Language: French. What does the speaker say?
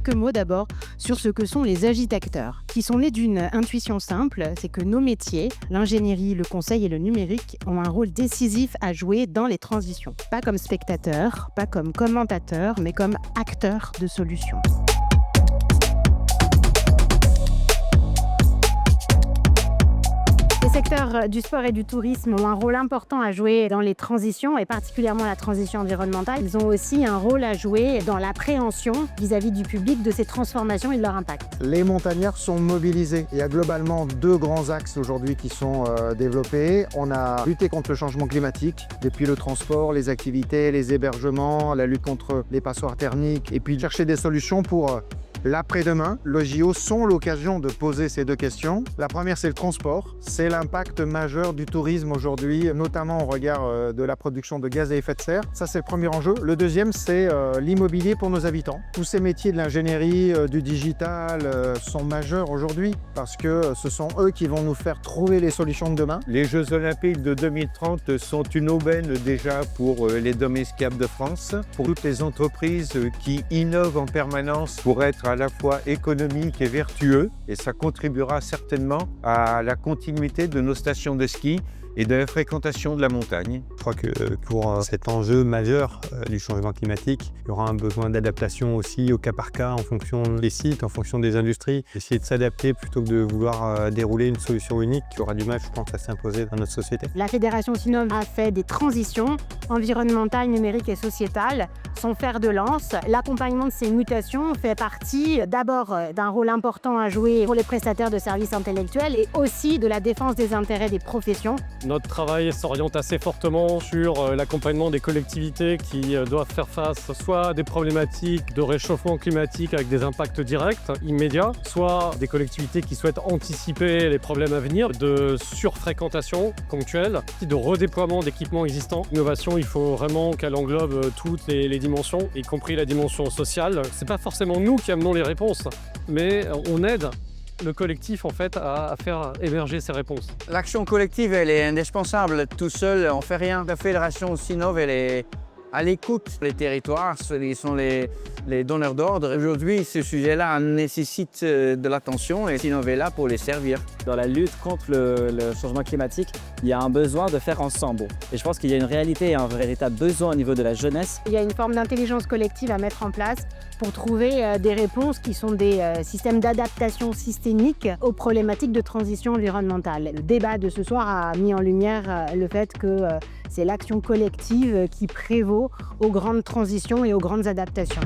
quelques mots d'abord sur ce que sont les agitateurs, qui sont nés d'une intuition simple, c'est que nos métiers, l'ingénierie, le conseil et le numérique, ont un rôle décisif à jouer dans les transitions. Pas comme spectateurs, pas comme commentateurs, mais comme acteurs de solutions. Les secteurs du sport et du tourisme ont un rôle important à jouer dans les transitions et particulièrement la transition environnementale. Ils ont aussi un rôle à jouer dans l'appréhension vis-à-vis du public de ces transformations et de leur impact. Les montagnards sont mobilisés. Il y a globalement 2 grands axes aujourd'hui qui sont développés. On a lutté contre le changement climatique, depuis le transport, les activités, les hébergements, la lutte contre les passoires thermiques et puis chercher des solutions pour l'après-demain. Le JO sont l'occasion de poser ces 2 questions. La première, c'est le transport. C'est l'impact majeur du tourisme aujourd'hui, notamment au regard de la production de gaz à effet de serre. Ça, c'est le premier enjeu. Le deuxième, c'est l'immobilier pour nos habitants. Tous ces métiers de l'ingénierie, du digital sont majeurs aujourd'hui parce que ce sont eux qui vont nous faire trouver les solutions de demain. Les Jeux Olympiques de 2030 sont une aubaine déjà pour les domesticables de France, pour toutes les entreprises qui innovent en permanence pour être à la fois économique et vertueux, et ça contribuera certainement à la continuité de nos stations de ski et de la fréquentation de la montagne. Je crois que pour cet enjeu majeur du changement climatique, il y aura un besoin d'adaptation aussi au cas par cas en fonction des sites, en fonction des industries. Essayer de s'adapter plutôt que de vouloir dérouler une solution unique qui aura du mal, je pense, à s'imposer dans notre société. La Fédération Sinov a fait des transitions environnementales, numériques et sociétales, son fer de lance. L'accompagnement de ces mutations fait partie d'abord d'un rôle important à jouer pour les prestataires de services intellectuels et aussi de la défense des intérêts des professions. Notre travail s'oriente assez fortement sur l'accompagnement des collectivités qui doivent faire face soit à des problématiques de réchauffement climatique avec des impacts directs, immédiats, soit des collectivités qui souhaitent anticiper les problèmes à venir, de surfréquentation ponctuelle, de redéploiement d'équipements existants. L'innovation, il faut vraiment qu'elle englobe toutes les dimensions, y compris la dimension sociale. C'est pas forcément nous qui amenons les réponses, mais on aide le collectif en fait à faire émerger ces réponses. L'action collective, elle est indispensable. Tout seul, on ne fait rien. La Fédération Sinov, elle est à l'écoute. Les territoires, ils sont les donneurs d'ordre. Aujourd'hui, ce sujet-là nécessite de l'attention et Sinov est là pour les servir. Dans la lutte contre le changement climatique, il y a un besoin de faire ensemble. Et je pense qu'il y a une réalité et un véritable besoin au niveau de la jeunesse. Il y a une forme d'intelligence collective à mettre en place pour trouver des réponses qui sont des systèmes d'adaptation systémique aux problématiques de transition environnementale. Le débat de ce soir a mis en lumière le fait que c'est l'action collective qui prévaut aux grandes transitions et aux grandes adaptations.